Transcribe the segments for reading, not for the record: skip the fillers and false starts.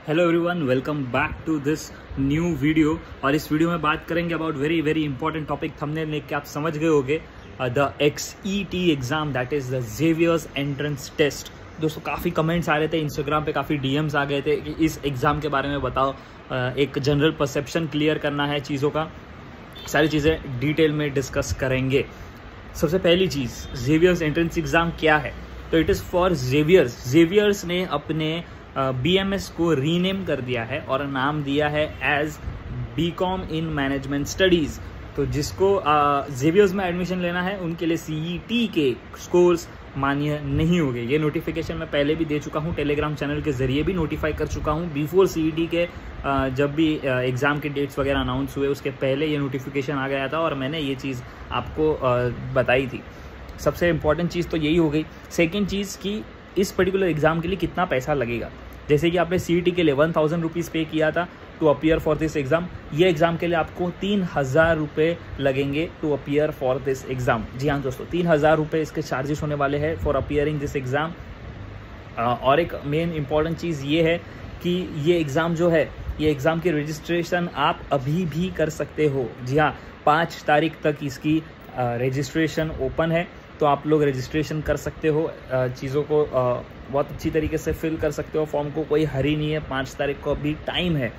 Hello everyone, welcome back to this new video. और इस video में बात करेंगे about very very important topic. Thumbnail देख के आप समझ गए होंगे, the XET exam, that is the Xavier's entrance test. दोस्तों काफ़ी कमेंट्स आ रहे थे, इंस्टाग्राम पे काफ़ी DMs आ गए थे कि इस एग्ज़ाम के बारे में बताओ। एक जनरल परसेप्शन क्लियर करना है चीज़ों का, सारी चीज़ें डिटेल में डिस्कस करेंगे। सबसे पहली चीज़, जेवियर्स एंट्रेंस एग्ज़ाम क्या है? तो it is for Xavier's. Xavier's ने अपने BMS को रीनेम कर दिया है और नाम दिया है as BCom in management studies. तो जिसको जेवियर्स में एडमिशन लेना है उनके लिए CET के स्कोर्स मान्य नहीं होंगे। ये नोटिफिकेशन मैं पहले भी दे चुका हूँ, टेलीग्राम चैनल के जरिए भी नोटिफाई कर चुका हूँ। बिफोर CET के जब भी एग्ज़ाम के डेट्स वगैरह अनाउंस हुए उसके पहले ये नोटिफिकेशन आ गया था और मैंने ये चीज़ आपको बताई थी। सबसे इम्पॉर्टेंट चीज़ तो यही हो गई। सेकेंड चीज़ कि इस पर्टिकुलर एग्ज़ाम के लिए कितना पैसा लगेगा। जैसे कि आपने CET के लिए 1000 रुपीज़ पे किया था to appear for this exam, ये एग्ज़ाम के लिए आपको 3000 रुपये लगेंगे to appear for this exam. जी हाँ दोस्तों, 3000 रुपये इसके चार्जेस होने वाले हैं फॉर अपीयरिंग दिस एग्ज़ाम। और एक मेन इंपॉर्टेंट चीज़ ये है कि ये एग्ज़ाम जो है, ये एग्ज़ाम की रजिस्ट्रेशन आप अभी भी कर सकते हो। जी हाँ, 5 तारीख तक इसकी रजिस्ट्रेशन ओपन है, तो आप लोग रजिस्ट्रेशन कर सकते हो। चीज़ों को बहुत अच्छी तरीके से फिल कर सकते हो, फॉर्म को कोई हरी नहीं है। 5 तारीख को अभी टाइम है,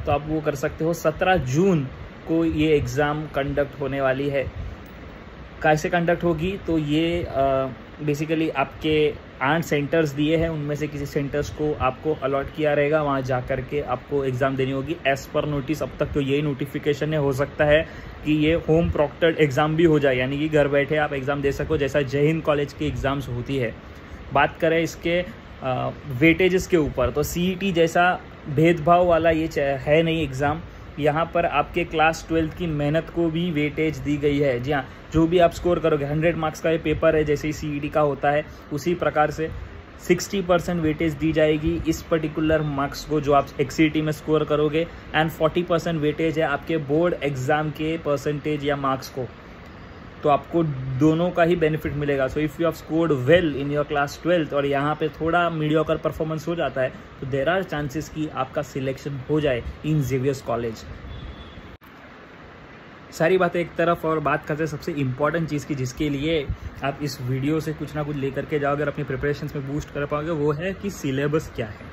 तो आप वो कर सकते हो। 17 जून को ये एग्ज़ाम कंडक्ट होने वाली है। कैसे कंडक्ट होगी? तो ये बेसिकली आपके 8 सेंटर्स दिए हैं, उनमें से किसी सेंटर्स को आपको अलॉट किया रहेगा, वहाँ जा कर के आपको एग्ज़ाम देनी होगी। एज़ पर नोटिस अब तक तो यही नोटिफिकेशन है। हो सकता है कि ये होम प्रॉक्टर्ड एग्ज़ाम भी हो जाए, यानी कि घर बैठे आप एग्ज़ाम दे सको, जैसा जय हिंद कॉलेज की एग्ज़ाम्स होती है। बात करें इसके वेटेजेस के ऊपर, तो CET जैसा भेदभाव वाला ये है नहीं एग्ज़ाम। यहाँ पर आपके क्लास 12th की मेहनत को भी वेटेज दी गई है। जी हाँ, जो भी आप स्कोर करोगे, 100 मार्क्स का ये पेपर है, जैसे ही CET का होता है उसी प्रकार से 60% वेटेज दी जाएगी इस पर्टिकुलर मार्क्स को जो आप XET में स्कोर करोगे, एंड 40% वेटेज है आपके बोर्ड एग्ज़ाम के परसेंटेज या मार्क्स को। तो आपको दोनों का ही बेनिफिट मिलेगा। So if you have scored well in your class 12th और यहाँ पे थोड़ा मीडियोकर परफॉर्मेंस हो जाता है, तो देयर आर चांसेस कि आपका सिलेक्शन हो जाए इन जेवियर्स कॉलेज। सारी बातें एक तरफ, और बात करते हैं सबसे इम्पॉर्टेंट चीज़ की, जिसके लिए आप इस वीडियो से कुछ ना कुछ लेकर के जाओगे और अपनी प्रिपरेशंस में बूस्ट कर पाओगे। वो है कि सिलेबस क्या है,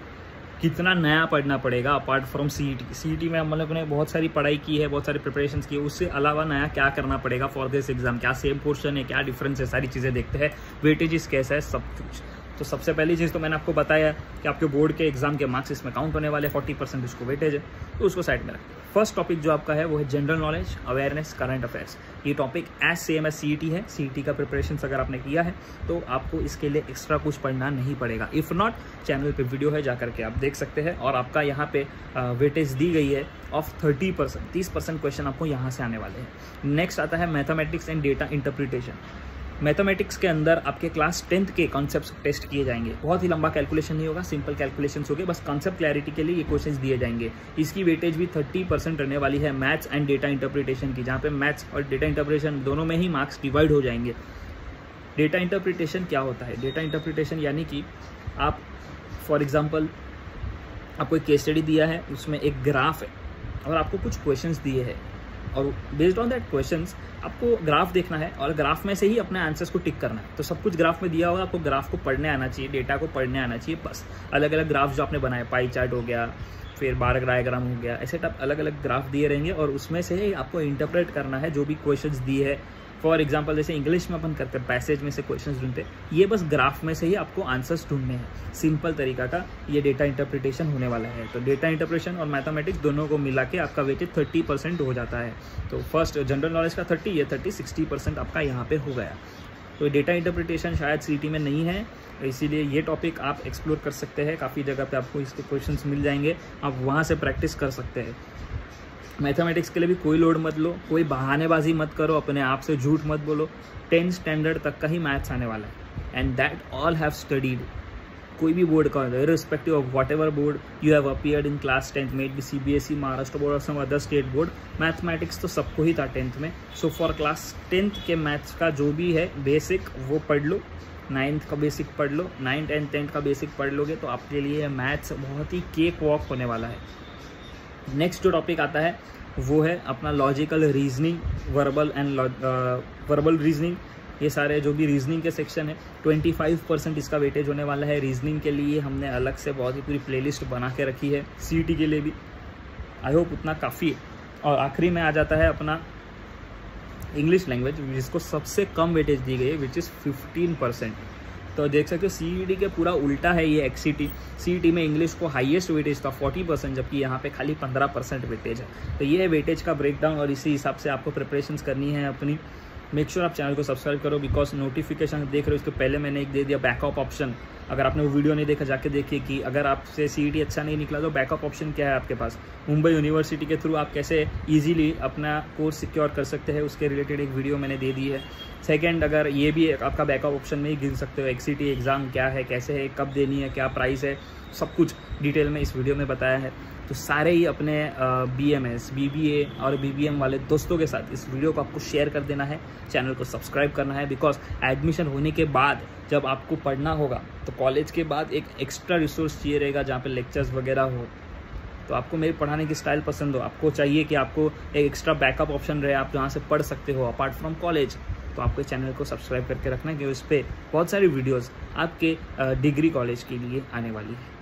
कितना नया पढ़ना पड़ेगा अपार्ट फ्रॉम CET में हम लोगों ने बहुत सारी पढ़ाई की है, बहुत सारी प्रिपरेशंस की है, उससे अलावा नया क्या करना पड़ेगा फॉर दिस एग्जाम। क्या सेम पोर्शन है, क्या डिफरेंस है, सारी चीज़ें देखते हैं। वेटेजेस कैसा है, सब कुछ। तो सबसे पहली चीज़ तो मैंने आपको बताया कि आपके बोर्ड के एग्जाम के मार्क्स इसमें काउंट होने वाले, 40% उसको वेटेज है, तो उसको साइड में रखें। फर्स्ट टॉपिक जो आपका है वो है general knowledge, awareness, current affairs. ये topic as same as CET है। CET का प्रिपरेशन अगर आपने किया है तो आपको इसके लिए एक्स्ट्रा कुछ पढ़ना नहीं पड़ेगा। इफ़ नॉट, चैनल पे वीडियो है, जा करके आप देख सकते हैं। और आपका यहाँ पे वेटेज दी गई है ऑफ 30%, 30% क्वेश्चन आपको यहाँ से आने वाले हैं। नेक्स्ट आता है mathematics and data interpretation. Mathematics के अंदर आपके क्लास 10th के कॉन्सेप्ट्स टेस्ट किए जाएंगे। बहुत ही लंबा कैलकुलेशन नहीं होगा, सिंपल कैलकुलेशंस होंगे, बस कॉन्सेप्ट क्लैरिटी के लिए ये क्वेश्चंस दिए जाएंगे। इसकी वेटेज भी 30% रहने वाली है मैथ्स एंड डेटा इंटरप्रिटेशन की, जहाँ पे मैथ्स और डेटा इंटरप्रिटेशन दोनों में ही मार्क्स डिवाइड हो जाएंगे। डेटा इंटरप्रिटेशन क्या होता है? डेटा इंटरप्रिटेशन यानी कि आप फॉर एग्जाम्पल आपको एक केस स्टडी दिया है, उसमें एक ग्राफ है और आपको कुछ क्वेश्चंस दिए हैं, और बेस्ड ऑन दैट क्वेश्चंस आपको ग्राफ देखना है और ग्राफ में से ही अपने आंसर्स को टिक करना है। तो सब कुछ ग्राफ में दिया होगा, आपको ग्राफ को पढ़ने आना चाहिए, डेटा को पढ़ने आना चाहिए बस। अलग अलग ग्राफ जो आपने बनाए, पाई चार्ट हो गया, फिर बार डायग्राम हो गया, ऐसे टाइप अलग अलग ग्राफ दिए रहेंगे और उसमें से ही आपको इंटरप्रेट करना है जो भी क्वेश्चंस दिए है। फॉर एग्जाम्पल जैसे इंग्लिश में अपन करते हैं, पैसेज में से क्वेश्चंस ढूंढते हैं, ये बस ग्राफ में से ही आपको आंसर्स ढूंढने हैं। सिंपल तरीका का ये डेटा इंटरप्रिटेशन होने वाला है। तो डेटा इंटरप्रिटेशन और मैथमेटिक्स दोनों को मिला के आपका वेटेज 30% हो जाता है। तो फर्स्ट जनरल नॉलेज का 30, ये 60% आपका यहाँ पे हो गया। तो डेटा इंटरप्रिटेशन शायद CET में नहीं है, इसीलिए ये टॉपिक आप एक्सप्लोर कर सकते हैं। काफ़ी जगह पे आपको इसके क्वेश्चंस मिल जाएंगे, आप वहाँ से प्रैक्टिस कर सकते हैं। मैथमेटिक्स के लिए भी कोई लोड मत लो, कोई बहानेबाजी मत करो, अपने आप से झूठ मत बोलो। 10th स्टैंडर्ड तक का ही मैथ्स आने वाला है, and that all have studied. कोई भी बोर्ड का, irrespective of whatever board you have appeared in class 10th, maybe CBSE, Maharashtra board और some other state board, mathematics तो सबको ही था 10th में। सो फॉर क्लास 10th के maths का जो भी है बेसिक वो पढ़ लो, 9th का बेसिक पढ़ लो, 9th एंड 10th का बेसिक पढ़ लोगे तो आपके लिए मैथ्स बहुत ही केक वॉक होने वाला है। नेक्स्ट जो टॉपिक आता है वो है अपना लॉजिकल रीजनिंग, वर्बल रीजनिंग। ये सारे जो भी रीजनिंग के सेक्शन है 25% इसका वेटेज होने वाला है। रीजनिंग के लिए हमने अलग से बहुत ही पूरी प्लेलिस्ट बना के रखी है, CET के लिए भी। आई होप उतना काफ़ी है। और आखिरी में आ जाता है अपना इंग्लिश लैंग्वेज, जिसको सबसे कम वेटेज दी गई है, विच इज़ 15%। तो देख सकते हो CET के पूरा उल्टा है ये XCT। CET में इंग्लिश को हाईएस्ट वेटेज था 40%, जबकि यहाँ पे खाली 15% वेटेज है। तो ये है वेटेज का ब्रेकडाउन और इसी हिसाब से आपको प्रिपरेशंस करनी है अपनी। मेक श्योर आप चैनल को सब्सक्राइब करो, बिकॉज नोटिफिकेशन देख रहे हो इसके पहले मैंने एक दे दिया बैकअप ऑप्शन। अगर आपने वो वीडियो नहीं देखा जाके देखिए कि अगर आपसे CET अच्छा नहीं निकला तो बैकअप ऑप्शन क्या है आपके पास। मुंबई यूनिवर्सिटी के थ्रू आप कैसे इजीली अपना कोर्स सिक्योर कर सकते हैं, उसके रिलेटेड एक वीडियो मैंने दे दी है। सेकंड, अगर ये भी आपका बैकअप ऑप्शन में ही गिन सकते हो, XCT एग्ज़ाम क्या है, कैसे है, कब देनी है, क्या प्राइस है, सब कुछ डिटेल में इस वीडियो में बताया है। तो सारे ही अपने BMS, BBA और BBM वाले दोस्तों के साथ इस वीडियो को आपको शेयर कर देना है, चैनल को सब्सक्राइब करना है, बिकॉज एडमिशन होने के बाद जब आपको पढ़ना होगा तो कॉलेज के बाद एक एक्स्ट्रा रिसोर्स चाहिए रहेगा जहाँ पे लेक्चर्स वगैरह हो। तो आपको मेरे पढ़ाने की स्टाइल पसंद हो, आपको चाहिए कि आपको एक एक्स्ट्रा बैकअप ऑप्शन रहे, आप जहाँ से पढ़ सकते हो अपार्ट फ्रॉम कॉलेज, तो आपको चैनल को सब्सक्राइब करके रखना, क्योंकि उस पर बहुत सारी वीडियोज़ आपके डिग्री कॉलेज के लिए आने वाली है।